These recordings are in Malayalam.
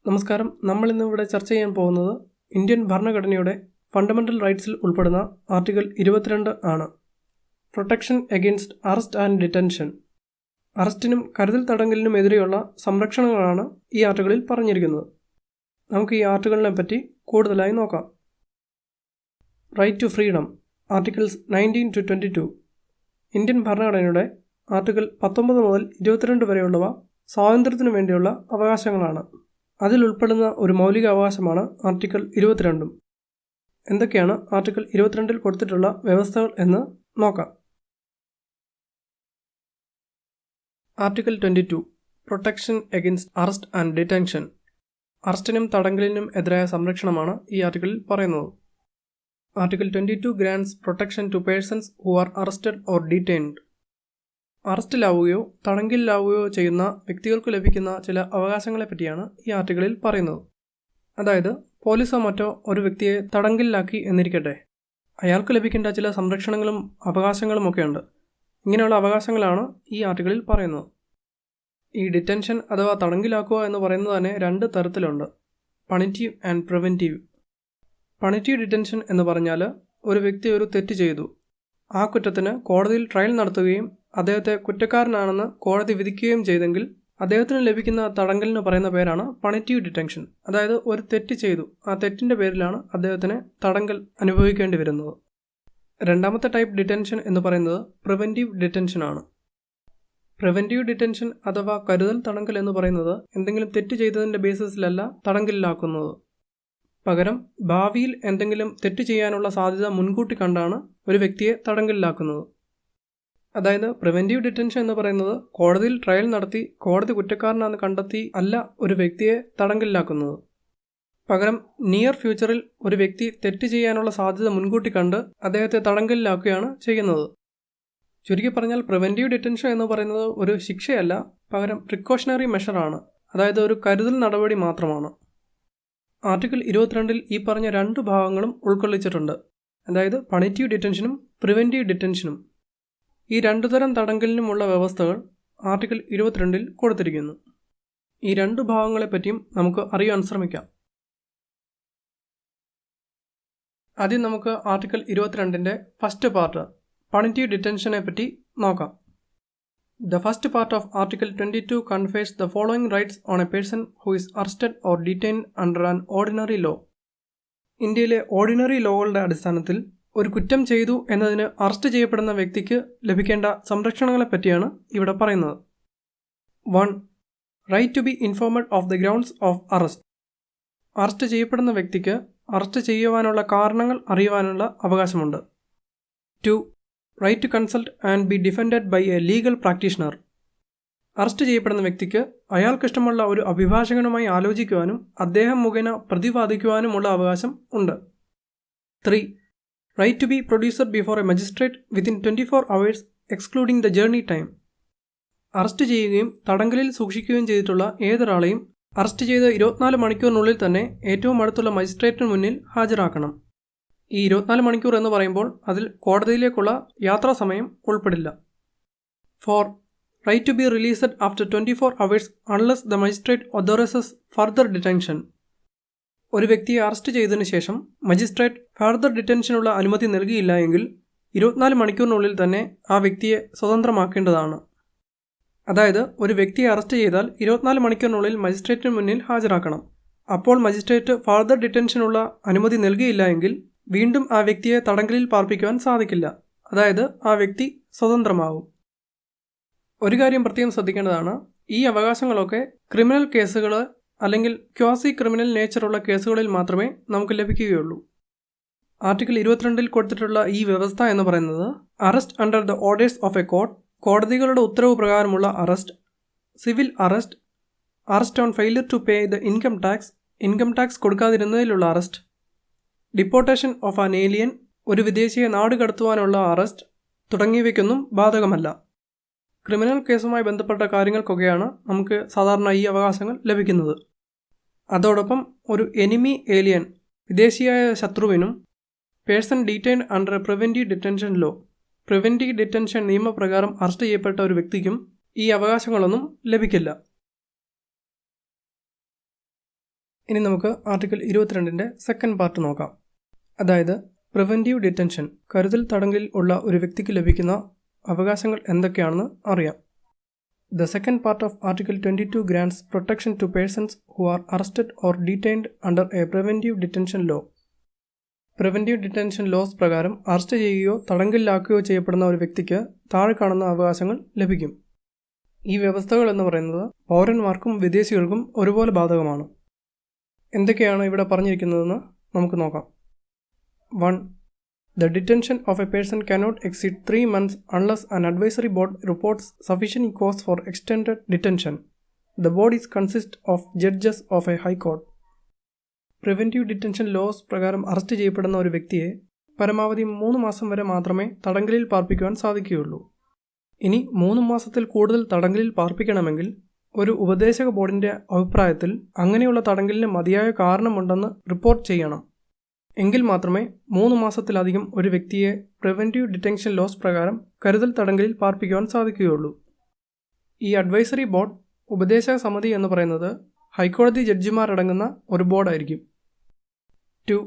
നമസ്കാരം. നമ്മൾ ഇന്നിവിടെ ചർച്ച ചെയ്യാൻ പോകുന്നത് ഇന്ത്യൻ ഭരണഘടനയുടെ ഫണ്ടമെൻ്റൽ റൈറ്റ്സിൽ ഉൾപ്പെടുന്ന ആർട്ടിക്കിൾ 22 ആണ്. Protection against arrest and detention. അറസ്റ്റിനും കരുതൽ തടങ്കലിനും എതിരെയുള്ള സംരക്ഷണങ്ങളാണ് ഈ ആർട്ടിക്കിളിൽ പറഞ്ഞിരിക്കുന്നത്. നമുക്ക് ഈ ആർട്ടിക്കിളിനെ പറ്റി കൂടുതലായി നോക്കാം. Right to freedom. Articles 19 to 22. Indian ഭരണഘടനയുടെ ആർട്ടിക്കിൾ 19 മുതൽ 22 വരെയുള്ളവ സ്വാതന്ത്ര്യത്തിനു വേണ്ടിയുള്ള അവകാശങ്ങളാണ്. അതിൽ ഉൾപ്പെടുന്ന ഒരു മൗലിക അവകാശമാണ് ആർട്ടിക്കിൾ 22. എന്തൊക്കെയാണ് ആർട്ടിക്കിൾ 22 കൊടുത്തിട്ടുള്ള വ്യവസ്ഥകൾ എന്ന് നോക്കാം. Article 22 protection against arrest and detention. അറസ്റ്റിനും തടങ്കലിനും എതിരായ സംരക്ഷണമാണ് ഈ ആർട്ടിക്കിളിൽ പറയുന്നത്. Article 22 grants protection to persons who are arrested or detained. അറസ്റ്റിലാവുകയോ തടങ്കലിലാവുകയോ ചെയ്യുന്ന വ്യക്തികൾക്ക് ലഭിക്കുന്ന ചില അവകാശങ്ങളെ പറ്റിയാണ് ഈ ആർട്ടിക്കിളിൽ പറയുന്നത്. അതായത് പോലീസോ മറ്റോ ഒരു വ്യക്തിയെ തടങ്കലിലാക്കി എന്നിരിക്കട്ടെ, അയാൾക്ക് ലഭിക്കേണ്ട ചില സംരക്ഷണങ്ങളും അവകാശങ്ങളും ഒക്കെയുണ്ട്. ഇങ്ങനെയുള്ള അവകാശങ്ങളാണ് ഈ ആർട്ടിക്കിളിൽ പറയുന്നത്. ഈ ഡിറ്റൻഷൻ അഥവാ തടങ്കലിലാക്കുക എന്ന് പറയുന്നത് തന്നെ 2 തരത്തിലുണ്ട്: പണിറ്റീവ് ആൻഡ് പ്രിവെൻറ്റീവ്. പണിറ്റീവ് ഡിറ്റൻഷൻ എന്ന് പറഞ്ഞാൽ ഒരു വ്യക്തി ഒരു തെറ്റ് ചെയ്തു, ആ കുറ്റത്തിന് കോടതിയിൽ ട്രയൽ നടത്തുകയും അദ്ദേഹത്തെ കുറ്റക്കാരനാണെന്ന് കോടതി വിധിക്കുകയും ചെയ്തെങ്കിൽ അദ്ദേഹത്തിന് ലഭിക്കുന്ന തടങ്കലിന് പറയുന്ന പേരാണ് പണിറ്റീവ് ഡിറ്റൻഷൻ. അതായത് ഒരു തെറ്റ് ചെയ്തു, ആ തെറ്റിൻ്റെ പേരിലാണ് അദ്ദേഹത്തിന് തടങ്കൽ അനുഭവിക്കേണ്ടി വരുന്നത്. രണ്ടാമത്തെ ടൈപ്പ് ഡിറ്റൻഷൻ എന്ന് പറയുന്നത് പ്രിവെൻറ്റീവ് ഡിറ്റൻഷൻ ആണ്. പ്രിവെൻറ്റീവ് ഡിറ്റൻഷൻ അഥവാ കരുതൽ തടങ്കൽ എന്ന് പറയുന്നത് എന്തെങ്കിലും തെറ്റ് ചെയ്തതിൻ്റെ ബേസിസിലല്ല തടങ്കലിലാക്കുന്നത്. പകരം ഭാവിയിൽ എന്തെങ്കിലും തെറ്റ് ചെയ്യാനുള്ള സാധ്യത മുൻകൂട്ടി കണ്ടാണ് ഒരു വ്യക്തിയെ തടങ്കലിലാക്കുന്നത്. അതായത് പ്രിവെൻറ്റീവ് ഡിറ്റൻഷൻ എന്ന് പറയുന്നത് കോടതിയിൽ ട്രയൽ നടത്തി കോടതി കുറ്റക്കാരനാണെന്ന് കണ്ടെത്തി അല്ല ഒരു വ്യക്തിയെ തടങ്കലിലാക്കുന്നത്. പകരം നിയർ ഫ്യൂച്ചറിൽ ഒരു വ്യക്തി തെറ്റ് ചെയ്യാനുള്ള സാധ്യത മുൻകൂട്ടി കണ്ട് അദ്ദേഹത്തെ തടങ്കലിലാക്കുകയാണ് ചെയ്യുന്നത്. ചുരുക്കി പറഞ്ഞാൽ പ്രിവെൻറ്റീവ് ഡിറ്റൻഷൻ എന്ന് പറയുന്നത് ഒരു ശിക്ഷയല്ല, പകരം പ്രിക്കോഷണറി മെഷറാണ്. അതായത് ഒരു കരുതൽ നടപടി മാത്രമാണ്. ആർട്ടിക്കിൾ 22 ഈ പറഞ്ഞ 2 ഭാഗങ്ങളും ഉൾക്കൊള്ളിച്ചിട്ടുണ്ട്. അതായത് പണിറ്റീവ് ഡിറ്റൻഷനും പ്രിവെൻറ്റീവ് ഡിറ്റൻഷനും. ഈ 2 തരം തടങ്കലിനുമുള്ള വ്യവസ്ഥകൾ ആർട്ടിക്കിൾ 22 കൊടുത്തിരിക്കുന്നു. ഈ 2 ഭാഗങ്ങളെപ്പറ്റിയും നമുക്ക് അറിയാൻ ശ്രമിക്കാം. ആദ്യം നമുക്ക് ആർട്ടിക്കിൾ 22 ഫസ്റ്റ് പാർട്ട് പണിറ്റീവ് ഡിറ്റൻഷനെ പറ്റി നോക്കാം. The first part of Article 22 confers the following rights on a person who is arrested or detained under an ordinary law. ഇന്ത്യയിലെ ഓർഡിനറി ലോകളുടെ അടിസ്ഥാനത്തിൽ ഒരു കുറ്റം ചെയ്തു എന്നതിന് അറസ്റ്റ് ചെയ്യപ്പെടുന്ന വ്യക്തിക്ക് ലഭിക്കേണ്ട സംരക്ഷണങ്ങളെപ്പറ്റിയാണ് ഇവിടെ പറയുന്നത്. 1. Right to be informed of the grounds of arrest. Arrest ചെയ്യപ്പെടുന്ന വ്യക്തിക്ക് അറസ്റ്റ് ചെയ്യുവാനുള്ള കാരണങ്ങൾ അറിയുവാനുള്ള അവകാശമുണ്ട്. 2. Right to consult and be defended by a legal practitioner. Arrest ചെയ്യപ്പെടുന്ന വ്യക്തിക്ക് അയാൾക്കിഷ്ടമുള്ള ഒരു അഭിഭാഷകനുമായി ആലോചിക്കുവാനും അദ്ദേഹം മുഖേന പ്രതിവാദിക്കുവാനുമുള്ള അവകാശം ഉണ്ട്. 3. Right to be produced before a magistrate within 24 hours excluding the journey time. Arrest ചെയ്യുകയും തടങ്കലിൽ സൂക്ഷിക്കുകയും ചെയ്തിട്ടുള്ള ഏതൊരാളെയും അറസ്റ്റ് ചെയ്ത് 24 മണിക്കൂറിനുള്ളിൽ തന്നെ ഏറ്റവും അടുത്തുള്ള മജിസ്ട്രേറ്റിന് മുന്നിൽ ഹാജരാക്കണം. ഈ 24 മണിക്കൂർ എന്ന് പറയുമ്പോൾ അതിൽ കോടതിയിലേക്കുള്ള യാത്രാ സമയം ഉൾപ്പെടില്ല. 4. Right to be released after 24 hours unless the magistrate authorises further detention. ഒരു വ്യക്തിയെ അറസ്റ്റ് ചെയ്തതിനു ശേഷം മജിസ്ട്രേറ്റ് ഫർദർ ഡിറ്റൻഷനുള്ള അനുമതി നൽകിയില്ല എങ്കിൽ 24 മണിക്കൂറിനുള്ളിൽ തന്നെ ആ വ്യക്തിയെ സ്വതന്ത്രമാക്കേണ്ടതാണ്. അതായത് ഒരു വ്യക്തിയെ അറസ്റ്റ് ചെയ്താൽ 24 മണിക്കൂറിനുള്ളിൽ മജിസ്ട്രേറ്റിന് മുന്നിൽ ഹാജരാക്കണം. അപ്പോൾ മജിസ്ട്രേറ്റ് ഫർദർ ഡിറ്റൻഷനുള്ള അനുമതി നൽകിയില്ല എങ്കിൽ വീണ്ടും ആ വ്യക്തിയെ തടങ്കലിൽ പാർപ്പിക്കുവാൻ സാധിക്കില്ല. അതായത് ആ വ്യക്തി സ്വതന്ത്രമാവും. ഒരു കാര്യം പ്രത്യേകം ശ്രദ്ധിക്കേണ്ടതാണ്, ഈ അവകാശങ്ങളൊക്കെ ക്രിമിനൽ കേസുകൾ അല്ലെങ്കിൽ ക്വാസി ക്രിമിനൽ നേച്ചറുള്ള കേസുകളിൽ മാത്രമേ നമുക്ക് ലഭിക്കുകയുള്ളൂ. ആർട്ടിക്കിൾ 22 കൊടുത്തിട്ടുള്ള ഈ വ്യവസ്ഥ എന്ന് പറയുന്നത് arrest under the orders of a court, കോടതികളുടെ ഉത്തരവ് പ്രകാരമുള്ള arrest, civil arrest, arrest on failure to pay the income tax കൊടുക്കാതിരുന്നതിലുള്ള arrest, deportation of an alien, ഒരു വിദേശിയെ നാട് കടത്തുവാനുള്ള അറസ്റ്റ് തുടങ്ങിയവയ്ക്കൊന്നും ബാധകമല്ല. ക്രിമിനൽ കേസുമായി ബന്ധപ്പെട്ട കാര്യങ്ങൾക്കൊക്കെയാണ് നമുക്ക് സാധാരണ ഈ അവകാശങ്ങൾ ലഭിക്കുന്നത്. അതോടൊപ്പം ഒരു എനിമി ഏലിയൻ, വിദേശിയായ ശത്രുവിനും person detained under a preventive detention law, preventive detention നിയമപ്രകാരം അറസ്റ്റ് ചെയ്യപ്പെട്ട ഒരു വ്യക്തിക്കും ഈ അവകാശങ്ങളൊന്നും ലഭിക്കില്ല. ഇനി നമുക്ക് ആർട്ടിക്കിൾ 22ൻ്റെ സെക്കൻഡ് പാർട്ട് നോക്കാം. അതായത് പ്രിവെൻറ്റീവ് ഡിറ്റൻഷൻ, കരുതൽ തടങ്കലിൽ ഉള്ള ഒരു വ്യക്തിക്ക് ലഭിക്കുന്ന അവകാശങ്ങൾ എന്തൊക്കെയാണെന്ന് അറിയാം. The second part of Article 22 grants protection to persons who are arrested or detained under a preventive detention law. Preventive detention laws പ്രകാരം അറസ്റ്റ് ചെയ്യുകയോ തടങ്കലിലാക്കുകയോ ചെയ്യപ്പെടുന്ന ഒരു വ്യക്തിക്ക് താഴെ കാണുന്ന അവകാശങ്ങൾ ലഭിക്കും. ഈ വ്യവസ്ഥകൾ എന്ന് പറയുന്നത് പൗരന്മാർക്കും വിദേശികൾക്കും ഒരുപോലെ ബാധകമാണ്. എന്തൊക്കെയാണ് ഇവിടെ പറഞ്ഞിരിക്കുന്നതെന്ന് നമുക്ക് നോക്കാം. 1. The detention of a person cannot exceed 3 months unless an advisory board reports sufficient cause for extended detention. The bodies consist of judges of a high court. Preventive detention laws പ്രകാരം അറസ്റ്റ് ചെയ്യപ്പെടുന്ന ഒരു വ്യക്തിയെ പരമാവധി 3 മാസം വരെ മാത്രമേ തടങ്കലിൽ പാർപ്പിക്കുവാൻ സാധിക്കുകയുള്ളൂ. ഇനി 3 മാസത്തിൽ കൂടുതൽ തടങ്കലിൽ പാർപ്പിക്കണമെങ്കിൽ ഒരു ഉപദേശക ബോർഡിൻ്റെ അഭിപ്രായത്തിൽ അങ്ങനെയുള്ള തടങ്കലിന് മതിയായ കാരണമുണ്ടെന്ന് റിപ്പോർട്ട് ചെയ്യണം. എങ്കിൽ മാത്രമേ 3 മാസത്തിലധികം ഒരു വ്യക്തിയെ പ്രിവെൻറ്റീവ് ഡിറ്റൻഷൻ ലോസ് പ്രകാരം കരുതൽ തടങ്കലിൽ പാർപ്പിക്കുവാൻ സാധിക്കുകയുള്ളൂ. ഈ അഡ്വൈസറി ബോർഡ്, ഉപദേശക സമിതി എന്ന് പറയുന്നത് ഹൈക്കോടതി ജഡ്ജിമാരടങ്ങുന്ന ഒരു ബോർഡായിരിക്കും. 2.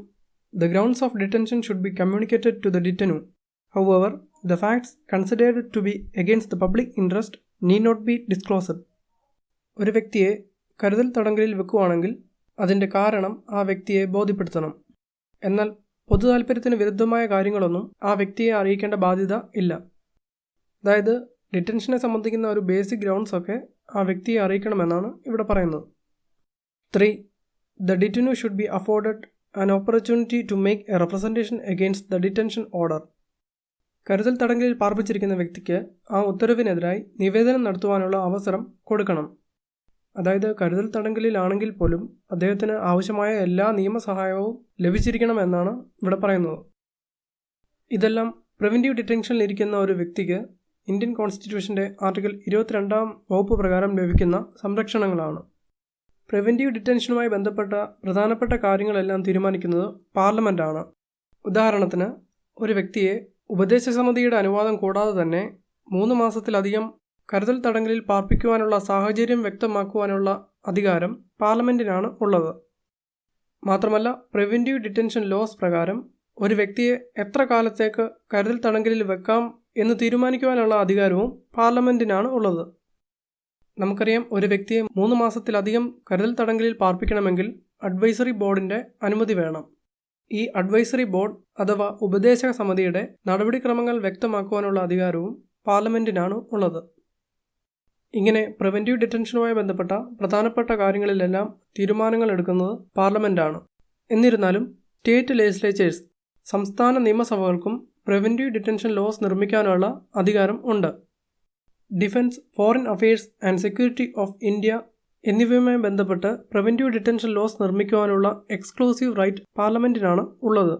The grounds of detention should be communicated to the detainee. However, the facts considered to be against the public interest need not be disclosed. ഒരു വ്യക്തിയെ കരുതൽ തടങ്കലിൽ വെക്കുകയാണെങ്കിൽ അതിൻ്റെ കാരണം ആ വ്യക്തിയെ ബോധ്യപ്പെടുത്തണം. എന്നാൽ പൊതു താൽപ്പര്യത്തിന് വിരുദ്ധമായ കാര്യങ്ങളൊന്നും ആ വ്യക്തിയെ അറിയിക്കേണ്ട ബാധ്യത ഇല്ല. അതായത് ഡിറ്റൻഷനെ സംബന്ധിക്കുന്ന ഒരു ബേസിക് ഗ്രൗണ്ട്സ് ഒക്കെ ആ വ്യക്തിയെ അറിയിക്കണമെന്നാണ് ഇവിടെ പറയുന്നത്. 3. The detainee should be afforded an opportunity to make a representation against the detention order. കരുതൽ തടങ്കലിൽ പാർപ്പിച്ചിരിക്കുന്ന വ്യക്തിക്ക് ആ ഉത്തരവിനെതിരായി നിവേദനം നടത്തുവാനുള്ള അവസരം കൊടുക്കണം. അതായത് കരുതൽ തടങ്കലിലാണെങ്കിൽ പോലും അദ്ദേഹത്തിന് ആവശ്യമായ എല്ലാ നിയമസഹായവും ലഭിച്ചിരിക്കണമെന്നാണ് ഇവിടെ പറയുന്നത്. ഇതെല്ലാം പ്രിവെൻറ്റീവ് ഡിറ്റൻഷനിലിരിക്കുന്ന ഒരു വ്യക്തിക്ക് ഇന്ത്യൻ കോൺസ്റ്റിറ്റ്യൂഷൻ്റെ ആർട്ടിക്കിൾ 22 വകുപ്പ് പ്രകാരം ലഭിക്കുന്ന സംരക്ഷണങ്ങളാണ്. പ്രിവെൻറ്റീവ് ഡിറ്റൻഷനുമായി ബന്ധപ്പെട്ട പ്രധാനപ്പെട്ട കാര്യങ്ങളെല്ലാം തീരുമാനിക്കുന്നത് പാർലമെൻറ്റാണ്. ഉദാഹരണത്തിന് ഒരു വ്യക്തിയെ ഉപദേശക സമിതിയുടെ അനുവാദം കൂടാതെ തന്നെ 3 മാസത്തിലധികം കരുതൽ തടങ്കലിൽ പാർപ്പിക്കുവാനുള്ള സാഹചര്യം വ്യക്തമാക്കുവാനുള്ള അധികാരം പാർലമെൻറ്റിനാണ് ഉള്ളത്. മാത്രമല്ല പ്രിവെൻറ്റീവ് ഡിറ്റൻഷൻ ലോസ് പ്രകാരം ഒരു വ്യക്തിയെ എത്ര കാലത്തേക്ക് കരുതൽ തടങ്കലിൽ വെക്കാം എന്ന് തീരുമാനിക്കുവാനുള്ള അധികാരവും പാർലമെൻറ്റിനാണ് ഉള്ളത്. നമുക്കറിയാം, ഒരു വ്യക്തിയെ 3 മാസത്തിലധികം കരുതൽ തടങ്കലിൽ പാർപ്പിക്കണമെങ്കിൽ അഡ്വൈസറി ബോർഡിൻ്റെ അനുമതി വേണം. ഈ അഡ്വൈസറി ബോർഡ് അഥവാ ഉപദേശക സമിതിയുടെ നടപടിക്രമങ്ങൾ വ്യക്തമാക്കുവാനുള്ള അധികാരവും പാർലമെൻറ്റിനാണ് ഉള്ളത്. ഇങ്ങനെ പ്രിവെൻറ്റീവ് ഡിറ്റൻഷനുമായി ബന്ധപ്പെട്ട പ്രധാനപ്പെട്ട കാര്യങ്ങളിലെല്ലാം തീരുമാനങ്ങൾ എടുക്കുന്നത് പാർലമെൻറ്റാണ്. എന്നിരുന്നാലും സ്റ്റേറ്റ് ലെജിസ്ലേച്ചേഴ്സ്, സംസ്ഥാന നിയമസഭകൾക്കും പ്രിവെൻറ്റീവ് ഡിറ്റൻഷൻ ലോസ് നിർമ്മിക്കാനുള്ള അധികാരം ഉണ്ട്. Defence, foreign affairs and security of India എന്നിവയുമായി ബന്ധപ്പെട്ട് പ്രിവെൻറ്റീവ് ഡിറ്റൻഷൻ ലോസ് നിർമ്മിക്കുവാനുള്ള എക്സ്ക്ലൂസീവ് റൈറ്റ് പാർലമെൻറ്റിനാണ് ഉള്ളത്.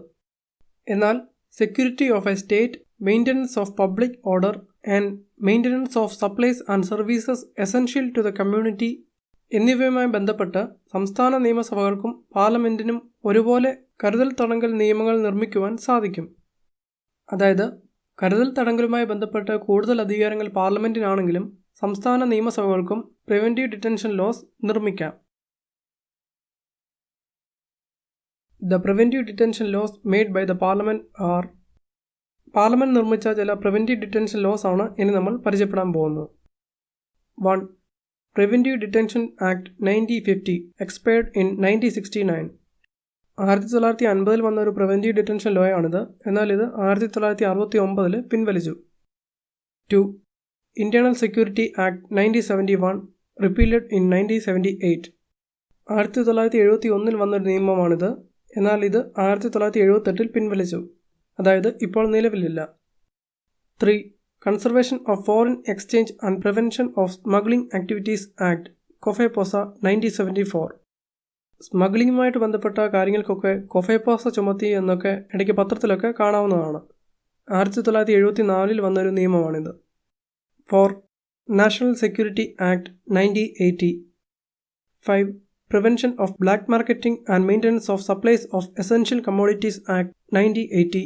എന്നാൽ security of a state, maintenance of public order and maintenance of supplies and services essential to the community എന്നിവയുമായി ബന്ധപ്പെട്ട് സംസ്ഥാന നിയമസഭകൾക്കും പാർലമെൻറ്റിനും ഒരുപോലെ കരുതൽ തടങ്കൽ നിയമങ്ങൾ നിർമ്മിക്കുവാൻ സാധിക്കും. അതായത് കരുതൽ തടങ്കലുമായി ബന്ധപ്പെട്ട് കൂടുതൽ അധികാരങ്ങൾ പാർലമെൻറ്റിനാണെങ്കിലും സംസ്ഥാന നിയമസഭകൾക്കും പ്രിവെൻറ്റീവ് ഡിറ്റൻഷൻ ലോസ് നിർമ്മിക്കാം. The preventive detention laws made by the parliament are parliament നിർമ്മിച്ച ചില പ്രിവെൻറ്റീവ് ഡിറ്റൻഷൻ ലോസ് ആണ് ഇനി നമ്മൾ പരിചയപ്പെടാൻ പോകുന്നത്. 1. Preventive detention act 1950 expired in 1969. 1950 വന്ന ഒരു പ്രിവെൻറ്റീവ് ഡിറ്റൻഷൻ ലോ ആണിത്. എന്നാൽ ഇത് 1969 പിൻവലിച്ചു. 2. Internal security act 1971 repealed in 1978. 1971 വന്നൊരു നിയമമാണിത്. എന്നാൽ ഇത് 1978 പിൻവലിച്ചു. അതായത് ഇപ്പോൾ നിലവിലില്ല. 3. Conservation of foreign exchange and prevention of smuggling activities act COFEPOSA 1974. സ്മഗ്ലിങ്ങുമായിട്ട് ബന്ധപ്പെട്ട കാര്യങ്ങൾക്കൊക്കെ കൊഫെപോസ ചുമത്തി എന്നൊക്കെ ഇടയ്ക്ക് പത്രത്തിലൊക്കെ കാണാവുന്നതാണ്. 1974 വന്നൊരു നിയമമാണിത്. 4. National security act 1980. 5. Prevention of black marketing and maintenance of supplies of essential commodities act 1980.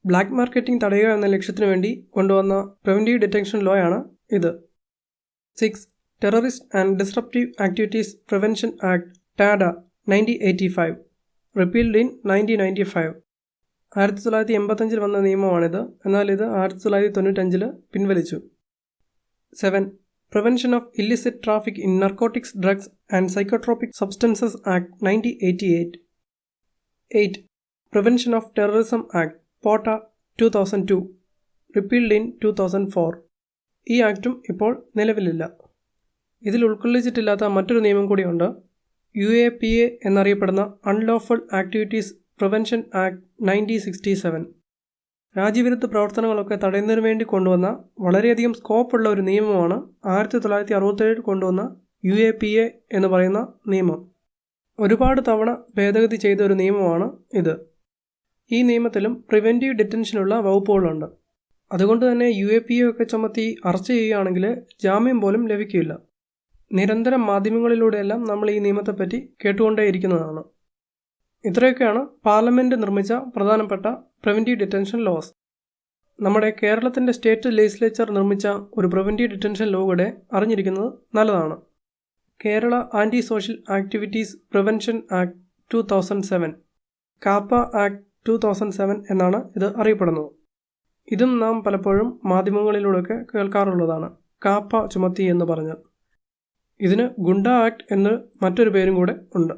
Black marketing തടയുക എന്ന ലക്ഷ്യത്തിനു വേണ്ടി കൊണ്ടുവന്ന പ്രിവെൻറ്റീവ് ഡിറ്റൻഷൻ ലോ ആണ് ഇത്. 6. Terrorist and disruptive activities prevention act ടാഡ 1985, repealed in 1995. 1985 വന്ന നിയമമാണിത്. എന്നാൽ ഇത് 1995 പിൻവലിച്ചു. 7. Prevention of Illicit Traffic in Narcotics, Drugs and Psychotropic Substances Act 1988. 8. Prevention of Terrorism Act POTA 2002, repealed in 2004. ഈ ആക്റ്റും ഇപ്പോൾ നിലവിലില്ല. ഇതിൽ ഉൾക്കൊള്ളിച്ചിട്ടില്ലാത്ത മറ്റൊരു നിയമം കൂടിയുണ്ട്. UAPA എന്നറിയപ്പെടുന്ന അൺലോഫുൾ ആക്ടിവിറ്റീസ് പ്രിവെൻഷൻ ആക്ട് 1967. രാജ്യവിരുദ്ധ പ്രവർത്തനങ്ങളൊക്കെ തടയുന്നതിന് വേണ്ടി കൊണ്ടുവന്ന വളരെയധികം സ്കോപ്പുള്ള ഒരു നിയമമാണ് 1967 കൊണ്ടുവന്ന UAPA എന്ന് പറയുന്ന നിയമം. ഒരുപാട് തവണ ഭേദഗതി ചെയ്ത ഒരു നിയമമാണ് ഇത്. ഈ നിയമത്തിലും പ്രിവെൻറ്റീവ് ഡിറ്റൻഷനുള്ള വകുപ്പുകളുണ്ട്. അതുകൊണ്ട് തന്നെ UAPA ഒക്കെ ചുമത്തി അറസ്റ്റ് ചെയ്യുകയാണെങ്കിൽ ജാമ്യം പോലും ലഭിക്കില്ല. നിരന്തരം മാധ്യമങ്ങളിലൂടെയെല്ലാം നമ്മൾ ഈ നിയമത്തെപ്പറ്റി കേട്ടുകൊണ്ടേയിരിക്കുന്നതാണ്. ഇത്രയൊക്കെയാണ് പാർലമെൻറ്റ് നിർമ്മിച്ച പ്രധാനപ്പെട്ട പ്രിവെൻറ്റീവ് ഡിറ്റൻഷൻ ലോസ്. നമ്മുടെ കേരളത്തിൻ്റെ സ്റ്റേറ്റ് ലെജിസ്ലേച്ചർ നിർമ്മിച്ച ഒരു പ്രിവെൻറ്റീവ് ഡിറ്റൻഷൻ ലോ കൂടെ അറിഞ്ഞിരിക്കുന്നത് നല്ലതാണ്. Kerala anti social activities prevention act 2007, KAAPA act 2007 എന്നാണ് ഇത് അറിയപ്പെടുന്നത്. ഇതും നാം പലപ്പോഴും മാധ്യമങ്ങളിലൂടെയൊക്കെ കേൾക്കാറുള്ളതാണ്, കാപ്പ ചുമത്തി എന്ന് പറഞ്ഞാൽ. ഇതിന് ഗുണ്ട ആക്ട് എന്ന് മറ്റൊരു പേരും കൂടെ ഉണ്ട്.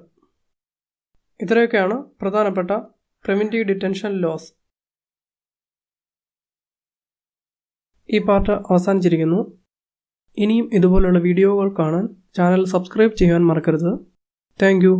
ഇത്രയൊക്കെയാണ് പ്രധാനപ്പെട്ട പ്രിവെൻറ്റീവ് ഡിറ്റൻഷൻ ലോസ്. ഈ പാർട്ട് അവസാനിച്ചിരിക്കുന്നു. ഇനിയും ഇതുപോലുള്ള വീഡിയോകൾ കാണാൻ ചാനൽ സബ്സ്ക്രൈബ് ചെയ്യാൻ മറക്കരുത്. Thank you.